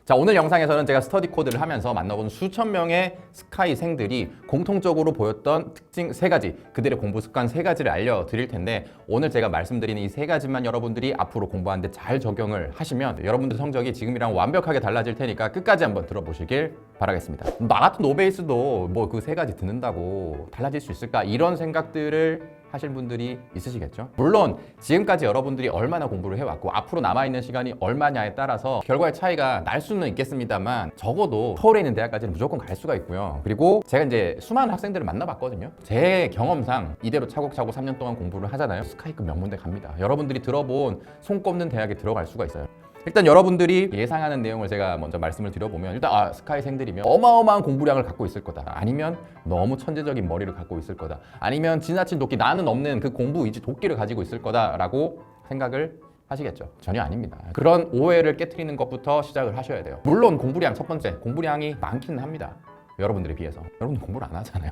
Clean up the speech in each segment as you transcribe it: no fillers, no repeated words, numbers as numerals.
자, 오늘 영상에서는 제가 스터디 코드를 하면서 만나본 수천 명의 스카이생들이 공통적으로 보였던 특징 3가지, 그들의 공부 습관 3가지를 알려드릴 텐데, 오늘 제가 말씀드리는 이 3가지만 여러분들이 앞으로 공부하는데 잘 적용을 하시면 여러분들 성적이 지금이랑 완벽하게 달라질 테니까 끝까지 한번 들어보시길 바라겠습니다. 나 같은 노베이스도 뭐 그 3가지 듣는다고 달라질 수 있을까? 이런 생각들을 하실 분들이 있으시겠죠? 물론 지금까지 여러분들이 얼마나 공부를 해왔고 앞으로 남아있는 시간이 얼마냐에 따라서 결과의 차이가 날 수는 있겠습니다만, 적어도 서울에 있는 대학까지는 무조건 갈 수가 있고요. 그리고 제가 이제 수많은 학생들을 만나봤거든요. 제 경험상 이대로 차곡차곡 3년 동안 공부를 하잖아요. 스카이급 명문대 갑니다. 여러분들이 들어본 손꼽는 대학에 들어갈 수가 있어요. 일단 여러분들이 예상하는 내용을 제가 먼저 말씀을 드려보면, 일단 스카이생들이면 어마어마한 공부량을 갖고 있을 거다, 아니면 너무 천재적인 머리를 갖고 있을 거다, 아니면 지나친 도끼, 나는 없는 그 공부 의지 도끼를 가지고 있을 거다라고 생각을 하시겠죠? 전혀 아닙니다. 그런 오해를 깨트리는 것부터 시작을 하셔야 돼요. 물론 공부량, 첫 번째, 공부량이 많기는 합니다. 여러분들에 비해서. 여러분 공부를 안 하잖아요.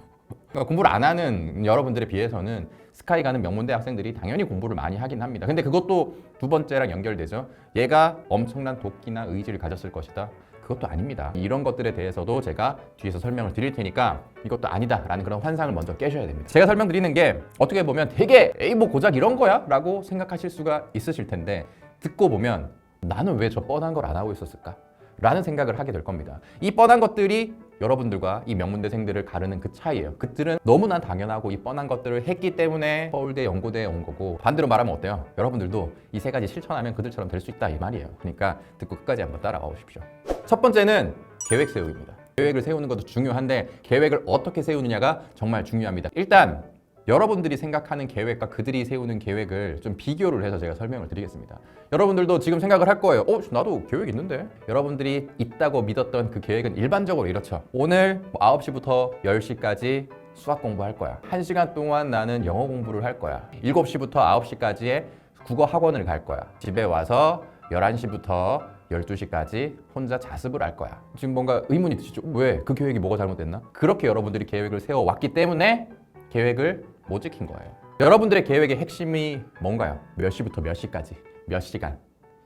그러니까 공부를 안 하는 여러분들에 비해서는 스카이 가는 명문대 학생들이 당연히 공부를 많이 하긴 합니다. 근데 그것도 두 번째랑 연결되죠. 얘가 엄청난 도끼나 의지를 가졌을 것이다. 그것도 아닙니다. 이런 것들에 대해서도 제가 뒤에서 설명을 드릴 테니까 이것도 아니다라는 그런 환상을 먼저 깨셔야 됩니다. 제가 설명드리는 게 어떻게 보면 되게 에이 뭐 고작 이런 거야? 라고 생각하실 수가 있으실 텐데, 듣고 보면 나는 왜 저 뻔한 걸 안 하고 있었을까? 라는 생각을 하게 될 겁니다. 이 뻔한 것들이 여러분들과 이 명문대생들을 가르는 그 차이예요. 그들은 너무나 당연하고 이 뻔한 것들을 했기 때문에 서울대, 연고대에 온 거고, 반대로 말하면 어때요? 여러분들도 이 3가지 실천하면 그들처럼 될 수 있다, 이 말이에요. 그러니까 듣고 끝까지 한번 따라가 보십시오. 첫 번째는 계획 세우기입니다. 계획을 세우는 것도 중요한데 계획을 어떻게 세우느냐가 정말 중요합니다. 일단 여러분들이 생각하는 계획과 그들이 세우는 계획을 좀 비교를 해서 제가 설명을 드리겠습니다. 여러분들도 지금 생각을 할 거예요. 나도 계획 있는데? 여러분들이 있다고 믿었던 그 계획은 일반적으로 이렇죠. 오늘 9시부터 10시까지 수학 공부할 거야. 1시간 동안 나는 영어 공부를 할 거야. 7시부터 9시까지의 국어 학원을 갈 거야. 집에 와서 11시부터 12시까지 혼자 자습을 할 거야. 지금 뭔가 의문이 드시죠? 왜? 그 계획이 뭐가 잘못됐나? 그렇게 여러분들이 계획을 세워왔기 때문에 계획을 못 지킨 거예요. 여러분들의 계획의 핵심이 뭔가요? 몇 시부터 몇 시까지, 몇 시간.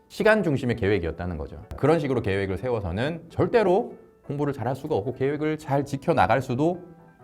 시간 중심의 계획이었다는 거죠. 그런 식으로 계획을 세워서는 절대로 공부를 잘할 수가 없고 계획을 잘 지켜나갈 수도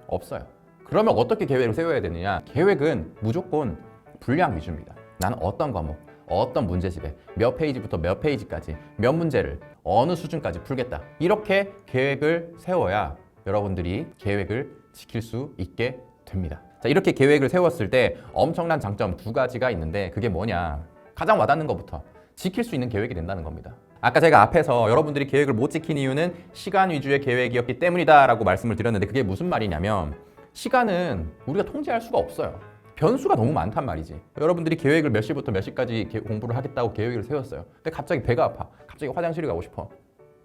없어요. 그러면 어떻게 계획을 세워야 되느냐? 계획은 무조건 분량 위주입니다. 나는 어떤 과목, 어떤 문제집에 몇 페이지부터 몇 페이지까지 몇 문제를 어느 수준까지 풀겠다. 이렇게 계획을 세워야 여러분들이 계획을 지킬 수 있게 됩니다. 자, 이렇게 계획을 세웠을 때 엄청난 장점 2가지가 있는데, 그게 뭐냐? 가장 와닿는 것부터 지킬 수 있는 계획이 된다는 겁니다. 아까 제가 앞에서 여러분들이 계획을 못 지킨 이유는 시간 위주의 계획이었기 때문이다 라고 말씀을 드렸는데, 그게 무슨 말이냐면 시간은 우리가 통제할 수가 없어요. 변수가 너무 많단 말이지. 여러분들이 계획을 몇 시부터 몇 시까지 공부를 하겠다고 계획을 세웠어요. 근데 갑자기 배가 아파. 갑자기 화장실에 가고 싶어.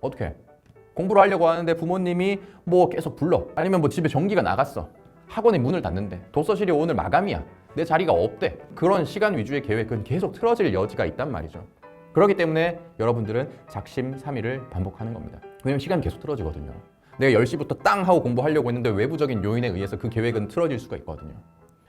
어떻게 해? 공부를 하려고 하는데 부모님이 뭐 계속 불러. 아니면 뭐 집에 전기가 나갔어. 학원의 문을 닫는데, 도서실이 오늘 마감이야. 내 자리가 없대. 그런 시간 위주의 계획은 계속 틀어질 여지가 있단 말이죠. 그렇기 때문에 여러분들은 작심삼일을 반복하는 겁니다. 왜냐면 시간이 계속 틀어지거든요. 내가 10시부터 땅 하고 공부하려고 했는데 외부적인 요인에 의해서 그 계획은 틀어질 수가 있거든요.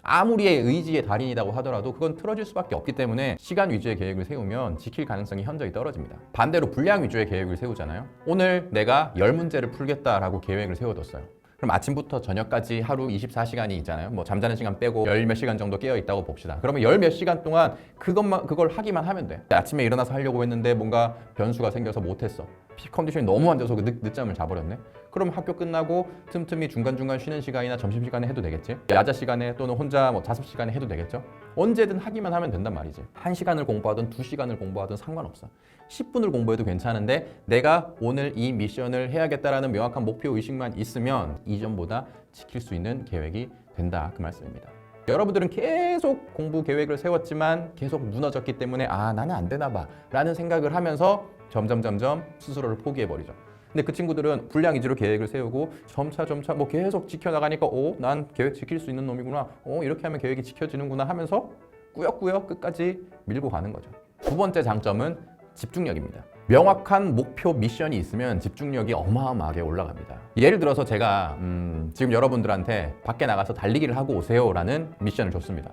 아무리 의지의 달인이라고 하더라도 그건 틀어질 수밖에 없기 때문에 시간 위주의 계획을 세우면 지킬 가능성이 현저히 떨어집니다. 반대로 분량 위주의 계획을 세우잖아요. 오늘 내가 10문제를 풀겠다라고 계획을 세워뒀어요. 그럼 아침부터 저녁까지 하루 24시간이 있잖아요. 뭐 잠자는 시간 빼고 10몇 시간 정도 깨어 있다고 봅시다. 그러면 10몇 시간 동안 그걸 하기만 하면 돼. 아침에 일어나서 하려고 했는데 뭔가 변수가 생겨서 못했어. 피 컨디션이 너무 안 좋아서 늦잠을 자버렸네. 그럼 학교 끝나고 틈틈이 중간중간 쉬는 시간이나 점심시간에 해도 되겠지. 야자 시간에 또는 혼자 뭐 자습 시간에 해도 되겠죠. 언제든 하기만 하면 된단 말이지. 1시간을 공부하든 2시간을 공부하든 상관없어. 10분을 공부해도 괜찮은데 내가 오늘 이 미션을 해야겠다라는 명확한 목표 의식만 있으면 이전보다 지킬 수 있는 계획이 된다, 그 말씀입니다. 여러분들은 계속 공부 계획을 세웠지만 계속 무너졌기 때문에 나는 안 되나 봐 라는 생각을 하면서 점점 스스로를 포기해버리죠. 근데 그 친구들은 분량 위주로 계획을 세우고 점차 뭐 계속 지켜나가니까 난 계획 지킬 수 있는 놈이구나, 이렇게 하면 계획이 지켜지는구나 하면서 꾸역꾸역 끝까지 밀고 가는 거죠. 2번째 장점은 집중력입니다. 명확한 목표 미션이 있으면 집중력이 어마어마하게 올라갑니다. 예를 들어서 제가 지금 여러분들한테 밖에 나가서 달리기를 하고 오세요 라는 미션을 줬습니다.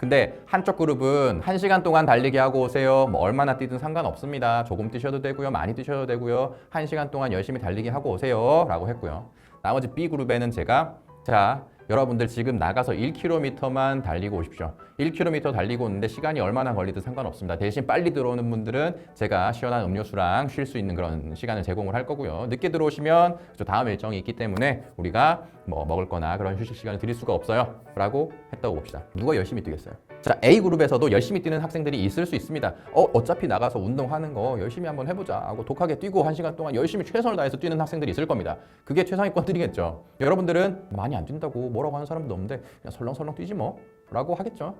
근데 한쪽 그룹은 1시간 동안 달리기 하고 오세요. 뭐 얼마나 뛰든 상관없습니다. 조금 뛰셔도 되고요. 많이 뛰셔도 되고요. 1시간 동안 열심히 달리기 하고 오세요. 라고 했고요. 나머지 B그룹에는 제가 자, 여러분들 지금 나가서 1km만 달리고 오십시오. 1km 달리고 오는데 시간이 얼마나 걸리든 상관없습니다. 대신 빨리 들어오는 분들은 제가 시원한 음료수랑 쉴 수 있는 그런 시간을 제공을 할 거고요. 늦게 들어오시면 다음 일정이 있기 때문에 우리가 뭐 먹을 거나 그런 휴식 시간을 드릴 수가 없어요. 라고 했다고 봅시다. 누가 열심히 뛰겠어요? 자, A그룹에서도 열심히 뛰는 학생들이 있을 수 있습니다. 어차피 나가서 운동하는 거 열심히 한번 해보자 하고 독하게 뛰고 1시간 동안 열심히 최선을 다해서 뛰는 학생들이 있을 겁니다. 그게 최상위권들이겠죠. 여러분들은 많이 안 뛴다고 뭐라고 하는 사람도 없는데 그냥 설렁설렁 뛰지 뭐 라고 하겠죠.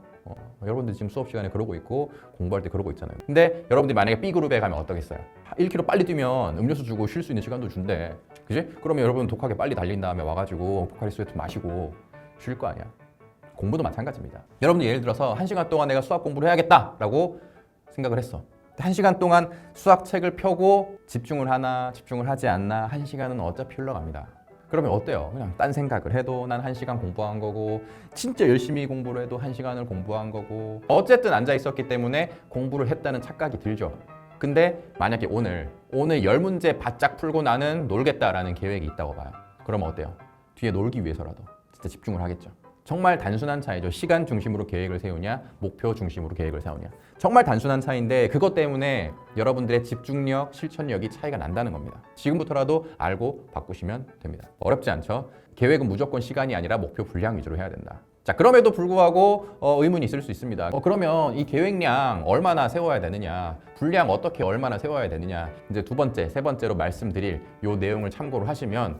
여러분들 지금 수업 시간에 그러고 있고 공부할 때 그러고 있잖아요. 근데 여러분들이 만약에 B그룹에 가면 어떠겠어요? 1km 빨리 뛰면 음료수 주고 쉴 수 있는 시간도 준대. 그지? 그러면 여러분 독하게 빨리 달린 다음에 와가지고 포카리 스웨트 마시고 쉴 거 아니야. 공부도 마찬가지입니다. 여러분들 예를 들어서 1시간 동안 내가 수학 공부를 해야겠다라고 생각을 했어. 1시간 동안 수학책을 펴고 집중을 하나 집중을 하지 않나 1시간은 어차피 흘러갑니다. 그러면 어때요? 그냥 딴 생각을 해도 난 1시간 공부한 거고 진짜 열심히 공부를 해도 1시간을 공부한 거고 어쨌든 앉아 있었기 때문에 공부를 했다는 착각이 들죠. 근데 만약에 오늘 10문제 바짝 풀고 나는 놀겠다라는 계획이 있다고 봐요. 그러면 어때요? 뒤에 놀기 위해서라도 진짜 집중을 하겠죠. 정말 단순한 차이죠. 시간 중심으로 계획을 세우냐, 목표 중심으로 계획을 세우냐. 정말 단순한 차이인데 그것 때문에 여러분들의 집중력, 실천력이 차이가 난다는 겁니다. 지금부터라도 알고 바꾸시면 됩니다. 어렵지 않죠? 계획은 무조건 시간이 아니라 목표 분량 위주로 해야 된다. 자, 그럼에도 불구하고 의문이 있을 수 있습니다. 그러면 이 계획량 얼마나 세워야 되느냐, 분량 어떻게 얼마나 세워야 되느냐. 이제 두 번째, 세 번째로 말씀드릴 요 내용을 참고로 하시면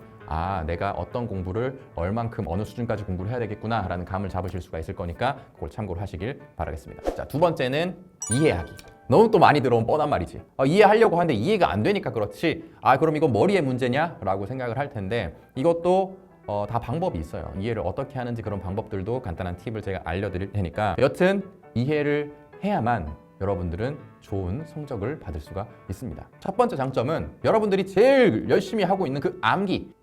내가 어떤 공부를 얼만큼 어느 수준까지 공부를 해야 되겠구나 라는 감을 잡으실 수가 있을 거니까 그걸 참고로 하시길 바라겠습니다. 자, 두 번째는 이해하기. 너무 또 많이 들어온 뻔한 말이지. 이해하려고 하는데 이해가 안 되니까 그렇지. 그럼 이건 머리의 문제냐? 라고 생각을 할 텐데 이것도 다 방법이 있어요. 이해를 어떻게 하는지 그런 방법들도 간단한 팁을 제가 알려드릴 테니까 여튼 이해를 해야만 여러분들은 좋은 성적을 받을 수가 있습니다. 첫 번째 장점은 여러분들이 제일 열심히 하고 있는 그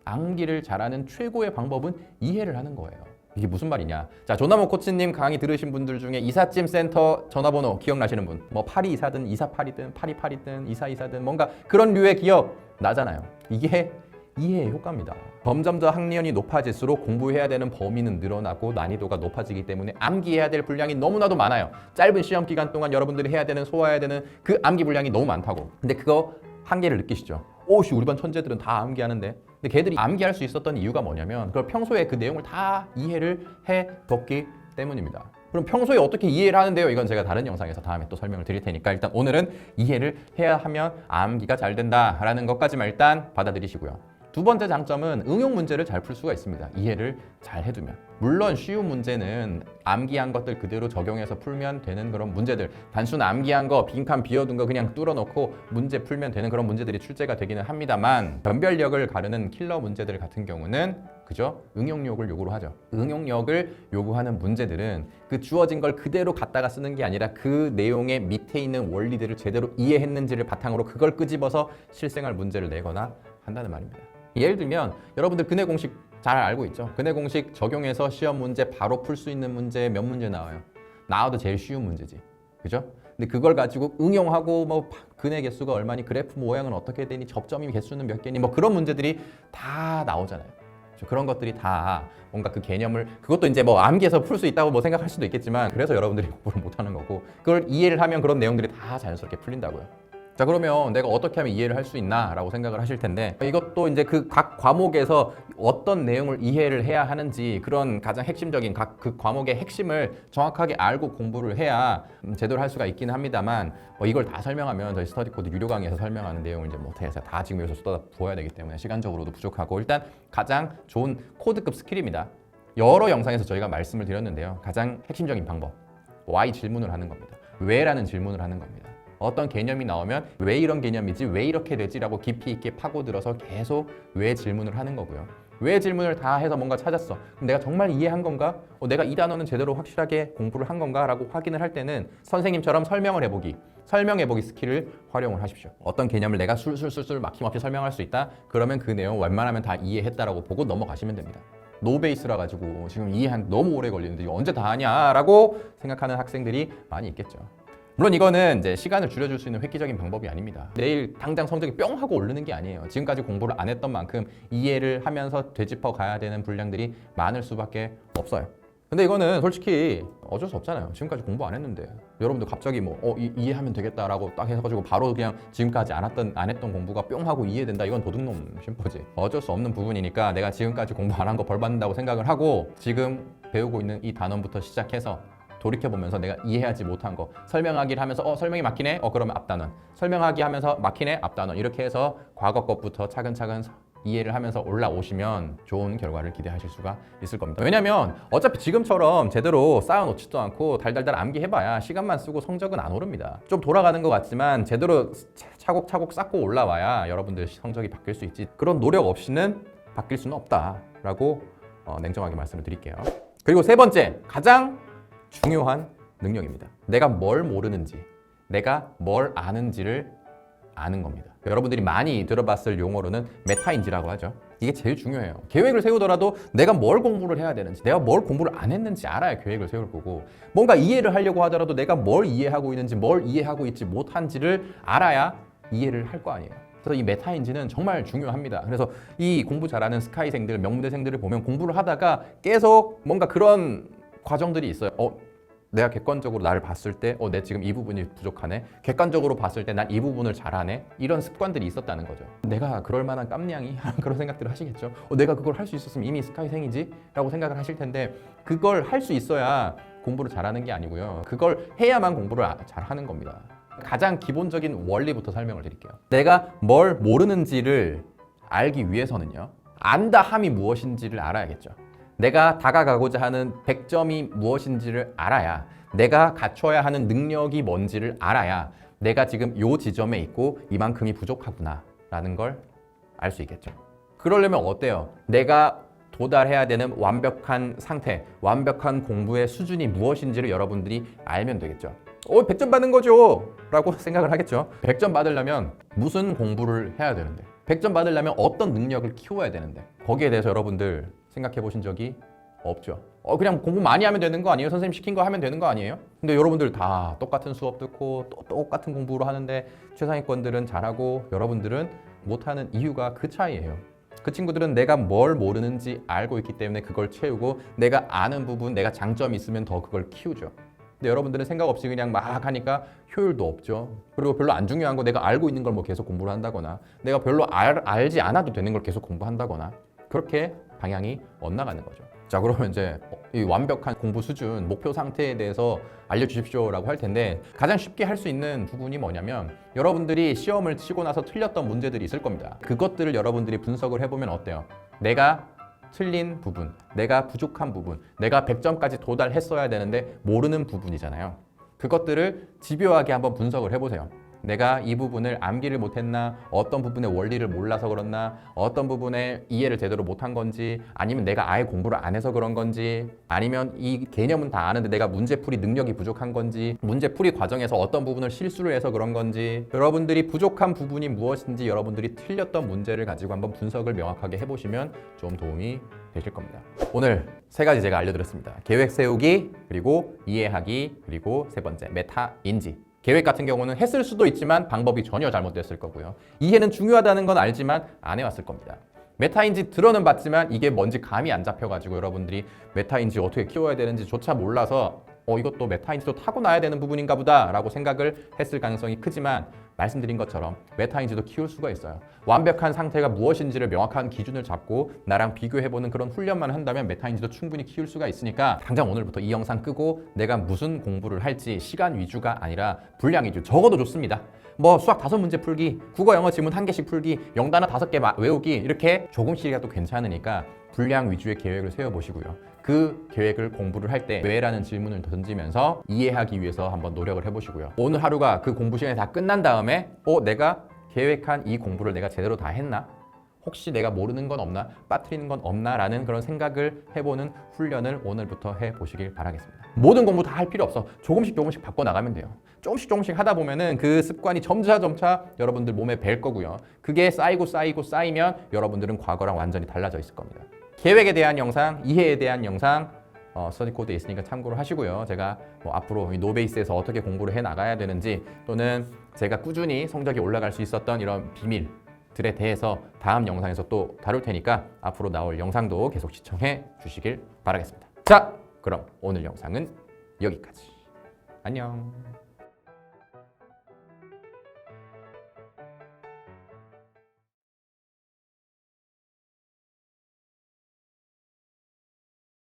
암기를 잘하는 최고의 방법은 이해를 하는 거예요. 이게 무슨 말이냐? 자, 조나모 코치님 강의 들으신 분들 중에 이삿짐 센터 전화번호 기억나시는 분? 뭐 8224든 248이든 8282든 2424든 뭔가 그런 류의 기억 나잖아요. 이게 이해의 효과입니다. 점점 더 학년이 높아질수록 공부해야 되는 범위는 늘어나고 난이도가 높아지기 때문에 암기해야 될 분량이 너무나도 많아요. 짧은 시험 기간 동안 여러분들이 해야 되는, 소화해야 되는 그 암기 분량이 너무 많다고. 근데 그거 한계를 느끼시죠? 오씨, 우리 반 천재들은 다 암기하는데. 근데 걔들이 암기할 수 있었던 이유가 뭐냐면 그걸 평소에 그 내용을 다 이해를 해뒀기 때문입니다. 그럼 평소에 어떻게 이해를 하는데요? 이건 제가 다른 영상에서 다음에 또 설명을 드릴 테니까 일단 오늘은 이해를 해야 하면 암기가 잘 된다라는 것까지만 일단 받아들이시고요. 두 번째 장점은 응용 문제를 잘 풀 수가 있습니다. 이해를 잘 해두면. 물론 쉬운 문제는 암기한 것들 그대로 적용해서 풀면 되는 그런 문제들, 단순 암기한 거, 빈칸 비워둔 거 그냥 뚫어놓고 문제 풀면 되는 그런 문제들이 출제가 되기는 합니다만 변별력을 가르는 킬러 문제들 같은 경우는 그죠? 응용력을 요구를 하죠. 응용력을 요구하는 문제들은 그 주어진 걸 그대로 갖다가 쓰는 게 아니라 그 내용의 밑에 있는 원리들을 제대로 이해했는지를 바탕으로 그걸 끄집어서 실생활 문제를 내거나 한다는 말입니다. 예를 들면 여러분들 근해 공식 잘 알고 있죠? 근해 공식 적용해서 시험 문제 바로 풀 수 있는 문제 몇 문제 나와요? 나와도 제일 쉬운 문제지. 그죠? 근데 그걸 가지고 응용하고 뭐 근해 개수가 얼마니, 그래프 모양은 어떻게 되니, 접점이 개수는 몇 개니, 뭐 그런 문제들이 다 나오잖아요. 그런 것들이 다 뭔가 그 개념을, 그것도 이제 뭐 암기해서 풀 수 있다고 뭐 생각할 수도 있겠지만 그래서 여러분들이 공부를 못하는 거고, 그걸 이해를 하면 그런 내용들이 다 자연스럽게 풀린다고요. 자, 그러면 내가 어떻게 하면 이해를 할 수 있나 라고 생각을 하실 텐데 이것도 이제 그 각 과목에서 어떤 내용을 이해를 해야 하는지 그런 가장 핵심적인 각 그 과목의 핵심을 정확하게 알고 공부를 해야 제대로 할 수가 있기는 합니다만 이걸 다 설명하면 저희 스터디 코드 유료 강의에서 설명하는 내용을 이제 못해서 다 지금 여기서 쏟아 부어야 되기 때문에 시간적으로도 부족하고, 일단 가장 좋은 코드급 스킬입니다. 여러 영상에서 저희가 말씀을 드렸는데요. 가장 핵심적인 방법, why 질문을 하는 겁니다. 왜라는 질문을 하는 겁니다. 어떤 개념이 나오면 왜 이런 개념이지, 왜 이렇게 되지라고 깊이 있게 파고들어서 계속 왜 질문을 하는 거고요. 왜 질문을 다 해서 뭔가 찾았어. 그럼 내가 정말 이해한 건가? 내가 이 단어는 제대로 확실하게 공부를 한 건가? 라고 확인을 할 때는 선생님처럼 설명해보기 스킬을 활용을 하십시오. 어떤 개념을 내가 술술술술 막힘없이 설명할 수 있다? 그러면 그 내용 웬만하면 다 이해했다라고 보고 넘어가시면 됩니다. 노베이스라 가지고 지금 이해한 너무 오래 걸리는데 이거 언제 다 하냐라고 생각하는 학생들이 많이 있겠죠. 물론 이거는 이제 시간을 줄여줄 수 있는 획기적인 방법이 아닙니다. 내일 당장 성적이 뿅 하고 오르는 게 아니에요. 지금까지 공부를 안 했던 만큼 이해를 하면서 되짚어 가야 되는 분량들이 많을 수밖에 없어요. 근데 이거는 솔직히 어쩔 수 없잖아요. 지금까지 공부 안 했는데 여러분들 갑자기 이해하면 되겠다라고 딱 해가지고 바로 그냥 지금까지 안 했던 공부가 뿅 하고 이해된다. 이건 도둑놈 심보지. 어쩔 수 없는 부분이니까 내가 지금까지 공부 안 한 거 벌 받는다고 생각을 하고 지금 배우고 있는 이 단원부터 시작해서 돌이켜보면서 내가 이해하지 못한 거 설명하기를 하면서 설명이 막히네? 그러면 앞단원 설명하기 하면서 막히네? 앞단원 이렇게 해서 과거 것부터 차근차근 이해를 하면서 올라오시면 좋은 결과를 기대하실 수가 있을 겁니다. 왜냐면 어차피 지금처럼 제대로 쌓아놓지도 않고 달달달 암기해봐야 시간만 쓰고 성적은 안 오릅니다. 좀 돌아가는 것 같지만 제대로 차곡차곡 쌓고 올라와야 여러분들 성적이 바뀔 수 있지 그런 노력 없이는 바뀔 수는 없다라고 냉정하게 말씀을 드릴게요. 그리고 세 번째 가장 중요한 능력입니다. 내가 뭘 모르는지, 내가 뭘 아는지를 아는 겁니다. 여러분들이 많이 들어봤을 용어로는 메타인지라고 하죠. 이게 제일 중요해요. 계획을 세우더라도 내가 뭘 공부를 해야 되는지, 내가 뭘 공부를 안 했는지 알아야 계획을 세울 거고, 뭔가 이해를 하려고 하더라도 내가 뭘 이해하고 있는지, 뭘 이해하고 있지 못한지를 알아야 이해를 할 거 아니에요. 그래서 이 메타인지는 정말 중요합니다. 그래서 이 공부 잘하는 스카이생들, 명문대생들을 보면 공부를 하다가 계속 뭔가 그런 과정들이 있어요. 내가 객관적으로 나를 봤을 때 내 지금 이 부분이 부족하네. 객관적으로 봤을 때 난 이 부분을 잘하네. 이런 습관들이 있었다는 거죠. 내가 그럴 만한 깜냥이? 그런 생각들을 하시겠죠. 내가 그걸 할 수 있었으면 이미 스카이생이지? 라고 생각을 하실 텐데 그걸 할 수 있어야 공부를 잘하는 게 아니고요. 그걸 해야만 공부를 잘하는 겁니다. 가장 기본적인 원리부터 설명을 드릴게요. 내가 뭘 모르는지를 알기 위해서는요. 안다 함이 무엇인지를 알아야겠죠. 내가 다가가고자 하는 100점이 무엇인지를 알아야 내가 갖춰야 하는 능력이 뭔지를 알아야 내가 지금 요 지점에 있고 이만큼이 부족하구나 라는 걸 알 수 있겠죠. 그러려면 어때요? 내가 도달해야 되는 완벽한 상태, 완벽한 공부의 수준이 무엇인지를 여러분들이 알면 되겠죠. 100점 받는 거죠 라고 생각을 하겠죠. 100점 받으려면 무슨 공부를 해야 되는데 100점 받으려면 어떤 능력을 키워야 되는데 거기에 대해서 여러분들 생각해 보신 적이 없죠. 그냥 공부 많이 하면 되는 거 아니에요? 선생님 시킨 거 하면 되는 거 아니에요? 근데 여러분들 다 똑같은 수업 듣고 또 똑같은 공부를 하는데 최상위권들은 잘하고 여러분들은 못하는 이유가 그 차이예요. 그 친구들은 내가 뭘 모르는지 알고 있기 때문에 그걸 채우고 내가 아는 부분, 내가 장점이 있으면 더 그걸 키우죠. 근데 여러분들은 생각 없이 그냥 막 하니까 효율도 없죠. 그리고 별로 안 중요한 거 내가 알고 있는 걸 계속 공부를 한다거나 내가 별로 알지 않아도 되는 걸 계속 공부한다거나 그렇게 방향이 엇나가는 거죠. 자, 그러면 이제 이 완벽한 공부 수준, 목표 상태에 대해서 알려주십시오라고 할 텐데 가장 쉽게 할 수 있는 부분이 뭐냐면 여러분들이 시험을 치고 나서 틀렸던 문제들이 있을 겁니다. 그것들을 여러분들이 분석을 해보면 어때요? 내가 틀린 부분, 내가 부족한 부분, 내가 100점까지 도달했어야 되는데 모르는 부분이잖아요. 그것들을 집요하게 한번 분석을 해보세요. 내가 이 부분을 암기를 못했나, 어떤 부분의 원리를 몰라서 그렇나, 어떤 부분에 이해를 제대로 못한 건지, 아니면 내가 아예 공부를 안 해서 그런 건지, 아니면 이 개념은 다 아는데 내가 문제풀이 능력이 부족한 건지, 문제풀이 과정에서 어떤 부분을 실수를 해서 그런 건지, 여러분들이 부족한 부분이 무엇인지 여러분들이 틀렸던 문제를 가지고 한번 분석을 명확하게 해보시면 좀 도움이 되실 겁니다. 오늘 세 가지 제가 알려드렸습니다. 계획 세우기, 그리고 이해하기, 그리고 세 번째 메타인지. 계획 같은 경우는 했을 수도 있지만 방법이 전혀 잘못됐을 거고요. 이해는 중요하다는 건 알지만 안 해왔을 겁니다. 메타인지 들어는 봤지만 이게 뭔지 감이 안 잡혀가지고 여러분들이 메타인지 어떻게 키워야 되는지조차 몰라서 이것도 메타인지도 타고나야 되는 부분인가 보다 라고 생각을 했을 가능성이 크지만 말씀드린 것처럼 메타인지도 키울 수가 있어요. 완벽한 상태가 무엇인지를 명확한 기준을 잡고 나랑 비교해보는 그런 훈련만 한다면 메타인지도 충분히 키울 수가 있으니까 당장 오늘부터 이 영상 끄고 내가 무슨 공부를 할지 시간 위주가 아니라 분량 위주, 적어도 좋습니다. 수학 5문제 풀기, 국어 영어 지문 1개씩 풀기, 영단어 5개 외우기 이렇게 조금씩이라도 괜찮으니까 분량 위주의 계획을 세워보시고요. 그 계획을 공부를 할 때 왜라는 질문을 던지면서 이해하기 위해서 한번 노력을 해보시고요. 오늘 하루가 그 공부 시간이 다 끝난 다음에 내가 계획한 이 공부를 내가 제대로 다 했나? 혹시 내가 모르는 건 없나? 빠뜨리는 건 없나? 라는 그런 생각을 해보는 훈련을 오늘부터 해보시길 바라겠습니다. 모든 공부 다 할 필요 없어. 조금씩 바꿔나가면 돼요. 조금씩 하다 보면은 그 습관이 점차 여러분들 몸에 뵐 거고요. 그게 쌓이면 여러분들은 과거랑 완전히 달라져 있을 겁니다. 계획에 대한 영상, 이해에 대한 영상 스터디 코드에 있으니까 참고를 하시고요. 제가 뭐 앞으로 이 노베이스에서 어떻게 공부를 해 나가야 되는지 또는 제가 꾸준히 성적이 올라갈 수 있었던 이런 비밀들에 대해서 다음 영상에서 또 다룰 테니까 앞으로 나올 영상도 계속 시청해 주시길 바라겠습니다. 자, 그럼 오늘 영상은 여기까지. 안녕.